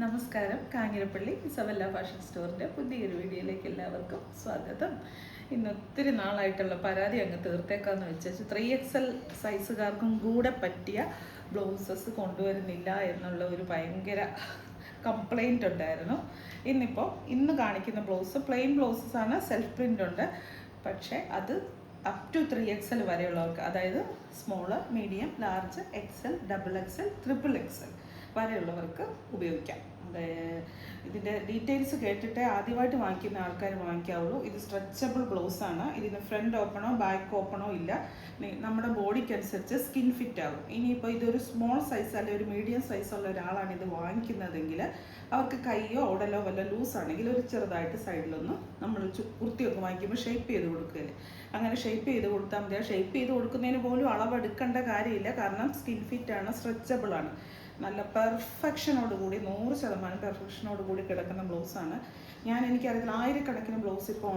നമസ്കാരം. Kanjirappally Isabella fashion സ്റ്റോറിൻ്റെ പുതിയൊരു വീഡിയോയിലേക്ക് എല്ലാവർക്കും സ്വാഗതം. ഇന്ന് ഒത്തിരി നാളായിട്ടുള്ള പരാതി അങ്ങ് തീർത്തേക്കാന്ന് വെച്ചാൽ 3XL സൈസുകാർക്കും കൂടെ പറ്റിയ ബ്ലൗസസ് കൊണ്ടുവരുന്നില്ല എന്നുള്ള ഒരു ഭയങ്കര കംപ്ലൈൻറ്റ് ഉണ്ടായിരുന്നു. ഇന്ന് കാണിക്കുന്ന ബ്ലൗസ് പ്ലെയിൻ ബ്ലൗസസാണ്, സെൽഫ് പ്രിൻ്റ് ഉണ്ട്. പക്ഷേ അത് അപ് ടു 3XL വരെയുള്ളവർക്ക്, അതായത് small, medium, large, XL, XXL, XXL വരെയുള്ളവർക്ക് ഉപയോഗിക്കാം. ഇതിൻ്റെ ഡീറ്റെയിൽസ് കേട്ടിട്ട് ആദ്യമായിട്ട് വാങ്ങിക്കുന്ന ആൾക്കാർ വാങ്ങിക്കാവുള്ളൂ. ഇത് സ്ട്രെച്ചബിൾ ബ്ലൗസാണ്. ഇതിന് ഫ്രണ്ട് ഓപ്പണോ ബാക്ക് ഓപ്പണോ ഇല്ല. നമ്മുടെ ബോഡിക്ക് അനുസരിച്ച് സ്കിൻ ഫിറ്റ് ആകും. ഇനിയിപ്പോൾ ഇതൊരു സ്മോൾ സൈസ് അല്ലെങ്കിൽ ഒരു മീഡിയം സൈസുള്ള ഒരാളാണ് ഇത് വാങ്ങിക്കുന്നതെങ്കിൽ അവർക്ക് കൈയോ ഉടലോ വല്ല ലൂസാണെങ്കിൽ ഒരു ചെറുതായിട്ട് സൈഡിലൊന്ന് നമ്മൾ കുർത്തിയൊക്കെ വാങ്ങിക്കുമ്പോൾ ഷേപ്പ് ചെയ്ത് കൊടുക്കുകയല്ലേ, അങ്ങനെ ഷേപ്പ് ചെയ്ത് കൊടുത്താൽ മതി. ആ ഷേപ്പ് ചെയ്ത് കൊടുക്കുന്നതിന് പോലും അളവെടുക്കേണ്ട കാര്യമില്ല. കാരണം സ്കിൻ ഫിറ്റാണ്, സ്ട്രെച്ചബിൾ ആണ്, നല്ല പെർഫെക്ഷനോടുകൂടി 100% പെർഫെക്ഷനോടുകൂടി കിടക്കുന്ന ബ്ലൗസാണ്. എനിക്കറിയില്ല, ആയിരക്കണക്കിന് ബ്ലൗസ് ഇപ്പോൾ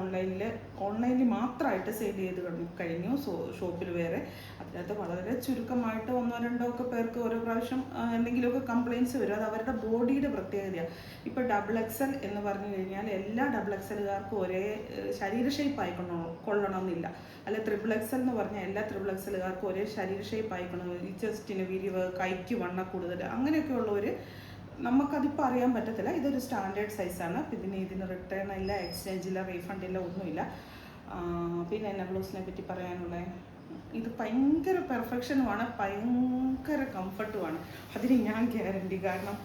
ഓൺലൈനിൽ മാത്രമായിട്ട് സെയിൽ ചെയ്ത് കഴിഞ്ഞു. ഷോപ്പിൽ വേറെ അതിനകത്ത് വളരെ ചുരുക്കമായിട്ട് 1-2 ഒക്കെ പേർക്ക് ഓരോ പ്രാവശ്യം എന്തെങ്കിലുമൊക്കെ കംപ്ലയിൻറ്റ്സ് വരും. അത് അവരുടെ ബോഡിയുടെ പ്രത്യേകതയാണ്. ഇപ്പോൾ XXL എന്ന് പറഞ്ഞു കഴിഞ്ഞാൽ എല്ലാ XXLകാർക്കും ഒരേ ശരീര ഷേപ്പ് കൊള്ളണമെന്നില്ല. അല്ല XXL എന്ന് പറഞ്ഞാൽ എല്ലാ XXLകാർക്കും ഒരേ ശരീര ഷേപ്പ് ആയിക്കണം. ഈ ചെസ്റ്റിന് വിരിവ്, കൈക്ക് വണ്ണ കൂടുതൽ, അങ്ങനെയൊക്കെ ഉള്ളവർ നമുക്കതിപ്പോൾ അറിയാൻ പറ്റത്തില്ല. ഇതൊരു സ്റ്റാൻഡേർഡ് സൈസാണ്. ഇതിന് റിട്ടേൺ ഇല്ല, എക്സ്ചേഞ്ച് ഇല്ല, റീഫണ്ട് ഇല്ല, ഒന്നുമില്ല. പിന്നെ എന്നെ ബ്ലൗസിനെ പറ്റി പറയാനുള്ളത്, ഇത് ഭയങ്കര പെർഫെക്ഷനുമാണ്, ഭയങ്കര കംഫർട്ടുമാണ്. അതിന് ഞാൻ ഗ്യാരണ്ടി. കാരണം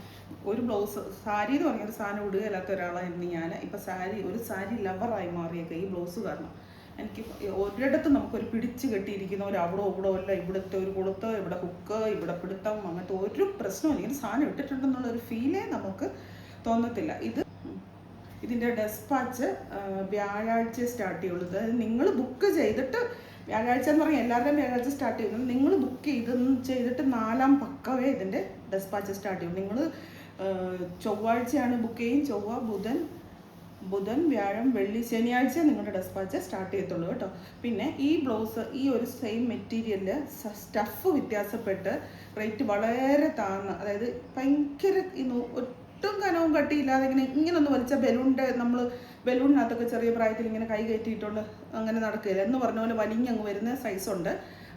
ഒരു ബ്ലൗസ്, സാരി എന്ന് പറഞ്ഞൊരു സാധനം ഇടുകയില്ലാത്ത ഒരാളായിരുന്നു ഞാൻ. ഇപ്പം ഒരു സാരി ലവറായി മാറിയൊക്കെ ഈ ബ്ലൗസ് കാരണം. എനിക്ക് ഒരിടത്തും നമുക്കൊരു പിടിച്ച് കെട്ടിയിരിക്കുന്ന ഒരു അവിടെ അല്ല, ഇവിടുത്തെ ഒരു കൊളുത്ത്, ഇവിടെ ഹുക്ക്, ഇവിടെ പിടുത്തം, അങ്ങനത്തെ ഒരു പ്രശ്നവും ഇങ്ങനെ സാധനം ഇട്ടിട്ടുണ്ടെന്നുള്ളൊരു ഫീലേ നമുക്ക് തോന്നത്തില്ല. ഇതിൻ്റെ ഡെസ്പാച്ച് വ്യാഴാഴ്ച സ്റ്റാർട്ട് ചെയ്യുള്ളൂ. അതായത് നിങ്ങൾ ബുക്ക് ചെയ്തിട്ട്, വ്യാഴാഴ്ച എന്ന് പറഞ്ഞാൽ എല്ലാവരുടെയും വ്യാഴാഴ്ച സ്റ്റാർട്ട് ചെയ്യുന്നത്, നിങ്ങൾ ബുക്ക് ചെയ്തിട്ട് 4-ാം പക്കവേ ഇതിൻ്റെ ഡെസ്പാച്ച് സ്റ്റാർട്ട് ചെയ്യും. നിങ്ങൾ ചൊവ്വാഴ്ചയാണ് ബുക്ക് ചെയ്യും. ചൊവ്വ, ബുധൻ, വ്യാഴം, വെള്ളി, ശനിയാഴ്ച നിങ്ങളുടെ ഡെസ്പാച്ച് സ്റ്റാർട്ട് ചെയ്യത്തുള്ളൂ കേട്ടോ. പിന്നെ ഈ ബ്ലൗസ്, ഈ ഒരു സെയിം മെറ്റീരിയലിൽ സ്റ്റഫ് വ്യത്യാസപ്പെട്ട് റേറ്റ് വളരെ താഴ്ന്ന, അതായത് ഭയങ്കര ഒട്ടും കനവും കട്ടിയില്ലാതെ ഇങ്ങനെ ഒന്ന് വലിച്ച നമ്മൾ ബലൂണിനകത്തൊക്കെ ചെറിയ പ്രായത്തിൽ ഇങ്ങനെ കൈ കയറ്റിയിട്ടുണ്ട് അങ്ങനെ നടക്കില്ല എന്ന് പറഞ്ഞ പോലെ വലിഞ്ഞങ്ങ് വരുന്ന സൈസുണ്ട്.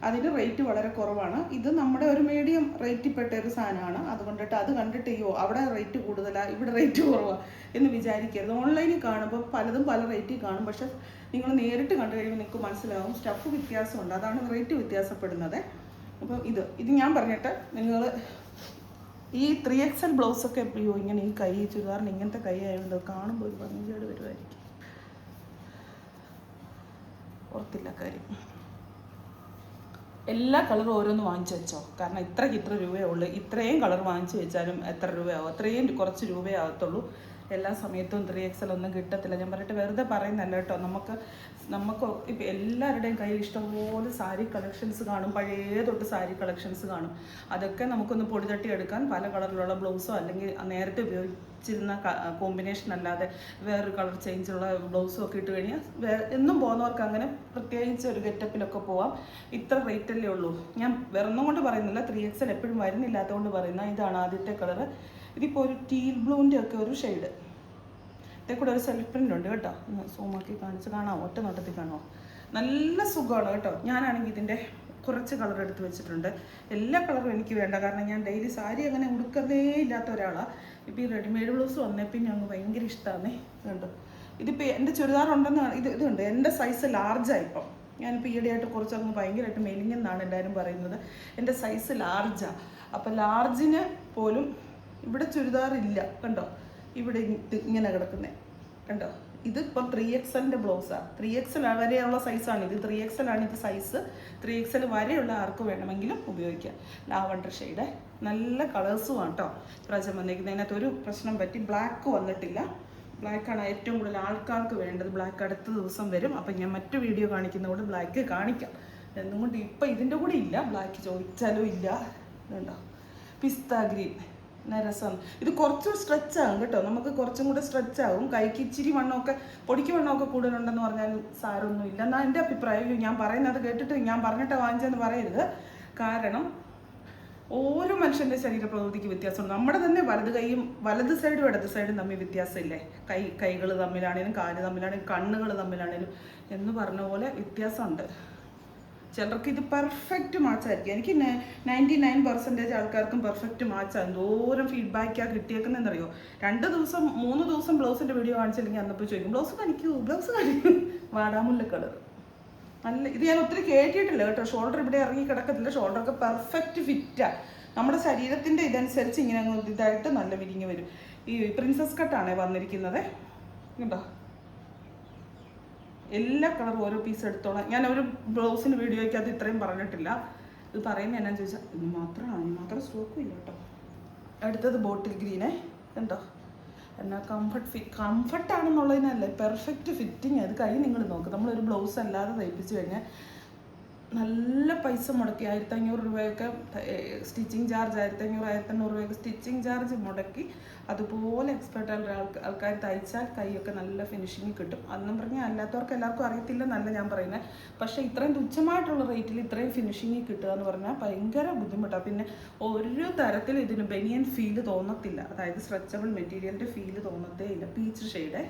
അതിന് റേറ്റ് വളരെ കുറവാണ്. ഇത് നമ്മുടെ ഒരു മീഡിയം റേറ്റിൽപ്പെട്ട ഒരു സാധനമാണ്. അതുകൊണ്ടിട്ട് അത് കണ്ടിട്ട് അവിടെ റേറ്റ് കൂടുതലാണ്, ഇവിടെ റേറ്റ് കുറവാണ് എന്ന് വിചാരിക്കരുത്. ഓൺലൈനിൽ കാണുമ്പോൾ പലതും പല റേറ്റിൽ കാണും. പക്ഷെ നിങ്ങൾ നേരിട്ട് കണ്ടു കഴിയുമ്പോൾ നിങ്ങൾക്ക് മനസ്സിലാവും സ്റ്റഫ് വ്യത്യാസമുണ്ട്. അതാണ് റേറ്റ് വ്യത്യാസപ്പെടുന്നത്. അപ്പോൾ ഇത് ഞാൻ പറഞ്ഞിട്ട് നിങ്ങൾ ഈ 3XL ബ്ലൗസൊക്കെ എപ്പോഴും ഇങ്ങനെ ഈ കൈ ചുരിദാറിന് ഇങ്ങനത്തെ കൈ ആയതുകൊണ്ട് കാണുമ്പോൾ ഒരു ഭംഗിയോട് വരുമായിരിക്കും. ഓർത്തില്ല കാര്യം. എല്ലാ കളറും ഓരോന്ന് വാങ്ങിച്ചു വെച്ചോ. കാരണം ഇത്ര രൂപയേ ഉള്ളൂ. ഇത്രയും കളർ വാങ്ങിച്ചു വെച്ചാലും എത്ര രൂപയാവും? അത്രയും കുറച്ച് രൂപയേ ആകത്തുള്ളൂ. എല്ലാ സമയത്തും 3XL ഒന്നും കിട്ടത്തില്ല. ഞാൻ പറഞ്ഞിട്ട് വെറുതെ പറയുന്നല്ല കേട്ടോ. നമുക്ക് ഇപ്പം എല്ലാവരുടെയും കയ്യിൽ ഇഷ്ടംപോലെ സാരി കളക്ഷൻസ് കാണും. പഴയ തൊട്ട് സാരി കളക്ഷൻസ് കാണും. അതൊക്കെ നമുക്കൊന്ന് പൊടി തട്ടി എടുക്കാൻ പല കളറിലുള്ള ബ്ലൗസോ അല്ലെങ്കിൽ നേരത്തെ ഉപയോഗിച്ചിരുന്ന കോമ്പിനേഷൻ അല്ലാതെ വേറൊരു കളർ ചേഞ്ചുള്ള ബ്ലൗസും ഒക്കെ ഇട്ട് കഴിഞ്ഞാൽ എന്നും പോകുന്നവർക്ക് അങ്ങനെ പ്രത്യേകിച്ച് ഒരു ഗെറ്റപ്പിലൊക്കെ പോവാം. ഇത്ര റേറ്റല്ലേ ഉള്ളൂ. ഞാൻ വേറൊന്നും കൊണ്ട് പറയുന്നില്ല, 3XL എപ്പോഴും വരുന്നില്ലാത്തതുകൊണ്ട് പറയുന്ന ഇതാണ് ആദ്യത്തെ കളറ്. ഇതിപ്പോൾ ഒരു ടീൽ ബ്ലൂവിൻ്റെ ഒക്കെ ഒരു ഷെയ്ഡ്. ഇതേ കൂടെ ഒരു സെൽഫ് പ്രിൻ്റ് ഉണ്ട് കേട്ടോ. സൂമാക്കി കാണാമോ? ഒറ്റ നോട്ടത്തിൽ കാണുമോ? നല്ല സുഖമാണ് കേട്ടോ. ഞാനാണെങ്കിൽ ഇതിൻ്റെ കുറച്ച് കളർ എടുത്ത് വെച്ചിട്ടുണ്ട്. എല്ലാ കളറും എനിക്ക് വേണ്ട. കാരണം ഞാൻ ഡെയിലി സാരി അങ്ങനെ ഉടുക്കുന്നേ ഇല്ലാത്ത ഒരാളാണ്. ഇപ്പോൾ ഈ റെഡിമെയ്ഡ് ബ്ലൗസ് വന്നേ പിന്നെ ഞങ്ങൾ ഭയങ്കര ഇഷ്ടമാണ്. കണ്ടോ, ഇതിപ്പോൾ എൻ്റെ ചുരിദാറുണ്ടെന്ന് ഇതുണ്ട്. എൻ്റെ സൈസ് ലാർജാണ്. ഇപ്പം ഞാനിപ്പോൾ ഈയിടെയായിട്ട് കുറച്ചങ്ങ് ഭയങ്കരമായിട്ട് മെലിഞ്ഞെന്നാണ് എല്ലാവരും പറയുന്നത്. എൻ്റെ സൈസ് ലാർജാണ്. അപ്പോൾ ലാർജിന് പോലും ഇവിടെ ചുരിദാറില്ല. കണ്ടോ, ഇവിടെ ഇങ്ങനെ കിടക്കുന്നത് കണ്ടോ. ഇതിപ്പോൾ 3XLൻ്റെ ബ്ലൗസാണ്. 3XL വരെയുള്ള സൈസാണ് ഇത്. 3XL ആണ് ഇത് സൈസ്. 3XL വരെയുള്ള ആർക്ക് വേണമെങ്കിലും ഉപയോഗിക്കാം. ലാവണ്ടർ ഷെയ്ഡ് നല്ല കളേഴ്സുമാണ് കേട്ടോ പ്രാവശ്യം വന്നിരിക്കുന്നത്. ഒരു പ്രശ്നം പറ്റി, ബ്ലാക്ക് വന്നിട്ടില്ല. ബ്ലാക്കാണ് ഏറ്റവും കൂടുതൽ ആൾക്കാർക്ക് വേണ്ടത്. ബ്ലാക്ക് അടുത്ത ദിവസം വരും. അപ്പം ഞാൻ മറ്റു വീഡിയോ കാണിക്കുന്നതുകൊണ്ട് ബ്ലാക്ക് കാണിക്കാം. എന്നുകൊണ്ട് ഇപ്പം ഇതിൻ്റെ കൂടെ ഇല്ല. ബ്ലാക്ക് ചോദിച്ചാലും ഇല്ല. കണ്ടോ, പിസ്ത ഗ്രീൻ രസം. ഇത് കുറച്ചും സ്ട്രെച്ച് ആകും കേട്ടോ. നമുക്ക് കുറച്ചും കൂടെ സ്ട്രെച്ച് ആകും. കൈക്ക് ഇച്ചിരി വണ്ണമൊക്കെ, പൊടിക്ക് വണ്ണമൊക്കെ കൂടുതലുണ്ടെന്ന് പറഞ്ഞാൽ സാരമൊന്നുമില്ല എന്നാണ് എൻ്റെ അഭിപ്രായം. ഞാൻ പറയുന്നത് കേട്ടിട്ട് ഞാൻ പറഞ്ഞിട്ട് വാങ്ങിച്ചെന്ന് പറയരുത്. കാരണം ഓരോ മനുഷ്യൻ്റെ ശരീരപ്രകൃതിക്ക് വ്യത്യാസമുണ്ട്. നമ്മുടെ തന്നെ വലത് സൈഡും ഇടത് സൈഡും തമ്മിൽ വ്യത്യാസമില്ലേ? കൈകൾ തമ്മിലാണേലും കാല് തമ്മിലാണേലും കണ്ണുകൾ തമ്മിലാണേലും എന്ന് പറഞ്ഞ പോലെ വ്യത്യാസമുണ്ട്. ചിലർക്ക് ഇത് പെർഫെക്റ്റ് മാച്ചായിരിക്കും. എനിക്ക് 99% ആൾക്കാർക്കും പെർഫെക്റ്റ് മാച്ചാണ്. എന്തോരം ഫീഡ്ബാക്കാണ് കിട്ടിയേക്കുന്നതെന്നറിയോ? 2 ദിവസം 3 ദിവസം ബ്ലൗസിൻ്റെ വീഡിയോ കാണിച്ചില്ലെങ്കിൽ അന്നപ്പോൾ ചോദിക്കും ബ്ലൗസ് കാണിക്കൂ. വാടാമുല്ല കളർ നല്ല. ഇത് ഞാൻ ഒത്തിരി കേട്ടിട്ടില്ല കേട്ടോ. ഷോൾഡർ ഇവിടെ ഇറങ്ങി കിടക്കത്തില്ല. ഷോൾഡറൊക്കെ പെർഫെക്റ്റ് ഫിറ്റാണ്. നമ്മുടെ ശരീരത്തിൻ്റെ ഇതനുസരിച്ച് ഇങ്ങനെ അങ്ങ് ഇതായിട്ട് നല്ല വിരിഞ്ഞ് വരും. ഈ പ്രിൻസസ് കട്ടാണ് വന്നിരിക്കുന്നത് കേട്ടോ. എല്ലാ കളറും ഓരോ പീസ് എടുത്തോളാം. ഞാൻ ഒരു ബ്ലൗസിന് വീഡിയോയ്ക്കകത്ത് ഇത്രയും പറഞ്ഞിട്ടില്ല. ഇത് പറയുന്നത് എന്നാന്ന് ചോദിച്ചാൽ ഇനി മാത്രം സ്റ്റോക്കും ഇല്ല കേട്ടോ. അടുത്തത് ബോട്ടിൽ ഗ്രീനെ കണ്ടോ. എന്നാൽ കംഫർട്ടാണെന്നുള്ളതിനല്ല, പെർഫെക്റ്റ് ഫിറ്റിങ്. അത് കൈ നിങ്ങൾ നോക്ക്. നമ്മളൊരു ബ്ലൗസ് അല്ലാതെ തയ്പ്പിച്ച് കഴിഞ്ഞാൽ നല്ല പൈസ മുടക്കി 1500 രൂപയൊക്കെ സ്റ്റിച്ചിങ് ചാർജ്, 1500 1500 രൂപയൊക്കെ സ്റ്റിച്ചിങ് ചാർജ് മുടക്കി അതുപോലെ എക്സ്പെർട്ട് ആൾക്കാർ തയ്ച്ചാൽ കൈയൊക്കെ നല്ല ഫിനിഷിങ് കിട്ടും. അതെന്നും പറഞ്ഞാൽ അല്ലാത്തവർക്ക് എല്ലാവർക്കും അറിയത്തില്ലെന്നല്ല ഞാൻ പറയുന്നത്. പക്ഷേ ഇത്രയും തുച്ഛമായിട്ടുള്ള റേറ്റിൽ ഇത്രയും ഫിനിഷിങ് കിട്ടുക എന്ന് പറഞ്ഞാൽ ഭയങ്കര ബുദ്ധിമുട്ടാണ്. പിന്നെ ഒരു തരത്തിലും ഇതിന് ബനിയൻ ഫീല് തോന്നത്തില്ല. അതായത് സ്ട്രെച്ചബിൾ മെറ്റീരിയലിൻ്റെ ഫീല് തോന്നത്തേ ഇല്ല. പീച്ച് ഷെയ്ഡ്,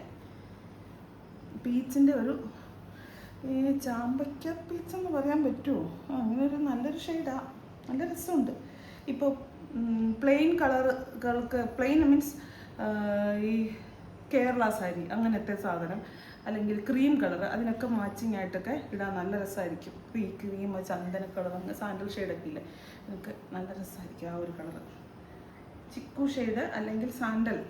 പീച്ചിൻ്റെ ഒരു ചാമ്പയ്ക്ക പീച്ചെന്ന് പറയാൻ പറ്റുമോ? അങ്ങനെ ഒരു നല്ലൊരു ഷെയ്ഡാണ്. നല്ല രസമുണ്ട്. ഇപ്പോൾ പ്ലെയിൻ കളറുകൾക്ക്, പ്ലെയിൻ മീൻസ് ഈ കേരള സാരി അങ്ങനത്തെ സാധനം, അല്ലെങ്കിൽ ക്രീം കളർ, അതിനൊക്കെ മാച്ചിങ് ആയിട്ടൊക്കെ ഇടാൻ നല്ല രസമായിരിക്കും. ക്രീം ചന്ദന കളർ, അങ്ങനെ സാൻഡൽ ഷെയ്ഡൊക്കെ ഇല്ലേ, അതൊക്കെ നല്ല രസമായിരിക്കും. ആ ഒരു കളർ ചിക്കു ഷെയ്ഡ് അല്ലെങ്കിൽ സാൻഡൽ.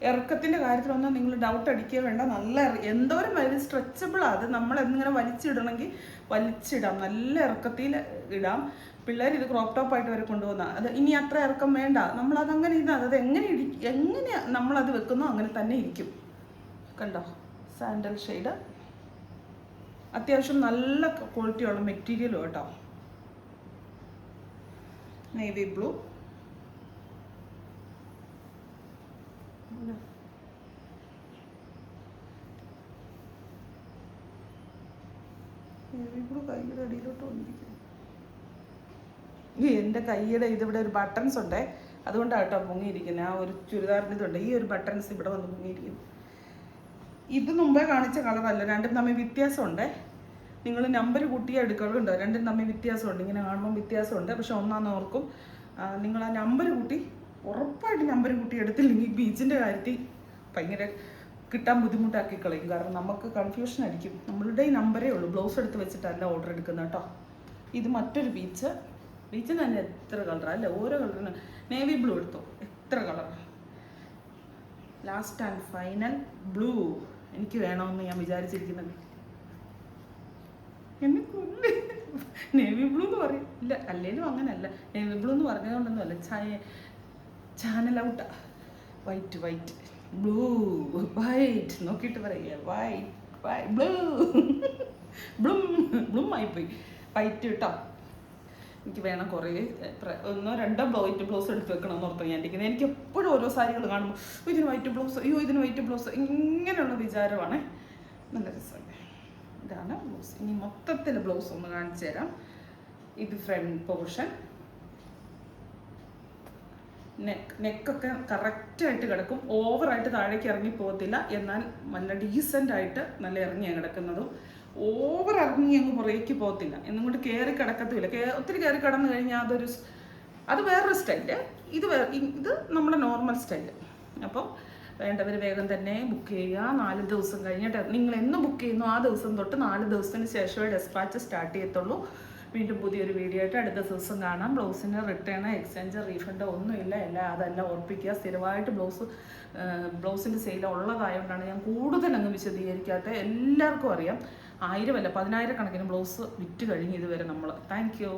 ഇറക്കത്തിൻ്റെ കാര്യത്തിലൊന്നും നിങ്ങൾ ഡൗട്ട് അടിക്കുക വേണ്ട. നല്ല എന്തോരം സ്ട്രെച്ചബിളാണ് അത്. നമ്മൾ എന്നിങ്ങനെ വലിച്ചിടണമെങ്കിൽ വലിച്ചിടാം. നല്ല ഇറക്കത്തിൽ ഇടാം. പിള്ളേർ ഇത് ക്രോപ്പ് ടോപ്പായിട്ട് വരെ കൊണ്ടുപോകുന്നതാണ്. അത് ഇനി അത്ര ഇറക്കം വേണ്ട. നമ്മളതങ്ങനെ ഇരുന്നാൽ അത് എങ്ങനെ നമ്മളത് വെക്കുന്നോ അങ്ങനെ തന്നെ ഇരിക്കും. കണ്ടോ സാൻഡൽ ഷെയ്ഡ്. അത്യാവശ്യം നല്ല ക്വാളിറ്റിയുള്ള മെറ്റീരിയലും കേട്ടോ. നേവി ബ്ലൂ, കൈയുടെ അടിയിലോട്ട് വന്നിരിക്കുന്നു. എൻ്റെ കൈയുടെ ഇതിവിടെ ഒരു ബട്ടൺസ് ഉണ്ടേ, അതുകൊണ്ടാണ് കേട്ടോ പൊങ്ങിയിരിക്കുന്നത്. ആ ഒരു ചുരിദാറിൻ്റെ ഇതുണ്ട്, ഈ ഒരു ബട്ടൺസ് ഇവിടെ വന്ന് പൊങ്ങിയിരിക്കുന്നു. ഇത് മുമ്പേ കാണിച്ച കളറല്ല, രണ്ടും തമ്മിൽ വ്യത്യാസമുണ്ട്. നിങ്ങൾ നമ്പർ കൂട്ടിയാൽ എടുക്കുന്നുണ്ടോ? രണ്ടും തമ്മിൽ വ്യത്യാസമുണ്ട്. ഇങ്ങനെ കാണുമ്പോൾ വ്യത്യാസമുണ്ട്. പക്ഷെ ഒന്നാന്ന് ഓർക്കും. നിങ്ങൾ ആ നമ്പർ കൂട്ടി, ഉറപ്പായിട്ട് നമ്പർ കൂട്ടി എടുത്തില്ലെങ്കിൽ ബീച്ചിൻ്റെ കാര്യത്തിൽ ഭയങ്കര കിട്ടാൻ ബുദ്ധിമുട്ടാക്കി കളയും. കാരണം നമുക്ക് കൺഫ്യൂഷൻ അടിക്കും. നമ്മളുടെ ഈ നമ്പരേ ഉള്ളൂ. ബ്ലൗസ് എടുത്ത് വെച്ചിട്ടല്ല ഓർഡർ എടുക്കുന്നത് കേട്ടോ. ഇത് മറ്റൊരു ബീച്ച് തന്നെ എത്ര കളറാണ് അല്ലേ? ഓരോ കളറിന് നേവി ബ്ലൂ എടുത്തോ, എത്ര കളറാണ്. ലാസ്റ്റ് ആൻഡ് ഫൈനൽ ബ്ലൂ എനിക്ക് വേണമെന്ന് ഞാൻ വിചാരിച്ചിരിക്കുന്നത്. എന്നെ കൊല്ലേ നേവി ബ്ലൂ എന്ന് പറയും. ഇല്ല, അല്ലേലും അങ്ങനെയല്ല. നേവി ബ്ലൂ എന്ന് പറഞ്ഞതുകൊണ്ടൊന്നും അല്ല, ചാനൽ ഔട്ടാ. വൈറ്റ് ബ്ലൂ വൈറ്റ് നോക്കിയിട്ട് പറയുക. വൈറ്റ് ബ്ലൂ ആയിപ്പോയി. വൈറ്റ് കേട്ടോ. എനിക്ക് വേണം കുറേ 1-2 വൈറ്റ് ബ്ലൗസ് എടുത്ത് വെക്കണമെന്ന് ഓർത്ത് ഞാൻ ഇരിക്കുന്നത്. എനിക്ക് എപ്പോഴും ഓരോ സാരികൾ കാണുമ്പോൾ ഇതിന് വൈറ്റ് ബ്ലൗസ്, ഇതിന് വൈറ്റ് ബ്ലൗസ്, ഇങ്ങനെയുള്ള വിചാരമാണ്. നല്ല രസമല്ലേ? ഇതാണ് ബ്ലൗസ്. ഇനി മൊത്തത്തിൽ ബ്ലൗസ് ഒന്ന് കാണിച്ചു തരാം. ഇത് ഫ്രണ്ട് പോർഷൻ. നെക്കൊക്കെ കറക്റ്റായിട്ട് കിടക്കും. ഓവറായിട്ട് താഴേക്ക് ഇറങ്ങി പോകത്തില്ല. എന്നാൽ നല്ല ഡീസൻ്റായിട്ട് നല്ല ഇറങ്ങിയാണ് കിടക്കുന്നതും. ഓവർ ഇറങ്ങി അങ്ങ് പുറകേക്ക് പോകത്തില്ല. എന്നും കൊണ്ട് കയറി കിടക്കത്തില്ല. ഒത്തിരി കയറി കിടന്നു കഴിഞ്ഞാൽ അത് വേറൊരു സ്റ്റൈല്. ഇത് നമ്മുടെ നോർമൽ സ്റ്റൈല്. അപ്പോൾ വേണ്ടവർ വേഗം തന്നെ ബുക്ക് ചെയ്യുക. 4 ദിവസം കഴിഞ്ഞിട്ട്, നിങ്ങൾ എന്ന് ബുക്ക് ചെയ്യുന്നു ആ ദിവസം തൊട്ട് 4 ദിവസത്തിന് ശേഷമേ ഡെസ്പാച്ച് സ്റ്റാർട്ട് ചെയ്യത്തുള്ളൂ. വീണ്ടും പുതിയൊരു വീഡിയോ ആയിട്ട് അടുത്ത ദിവസം കാണാം. ബ്ലൗസിന് റിട്ടേൺ, എക്സ്ചേഞ്ച്, റീഫണ്ട് ഒന്നുമില്ല. അതെല്ലാം ഓർപ്പിക്കുക. സ്ഥിരമായിട്ട് ബ്ലൗസിൻ്റെ സെയിൽ ഉള്ളതായതുകൊണ്ടാണ് ഞാൻ കൂടുതൽ അങ്ങ് വിശദീകരിക്കാത്തത്. എല്ലാവർക്കും അറിയാം. 1000 അല്ല 10,000 കണക്കിന് ബ്ലൗസ് വിറ്റ് കഴിഞ്ഞ് ഇതുവരെ നമ്മൾ. Thank you.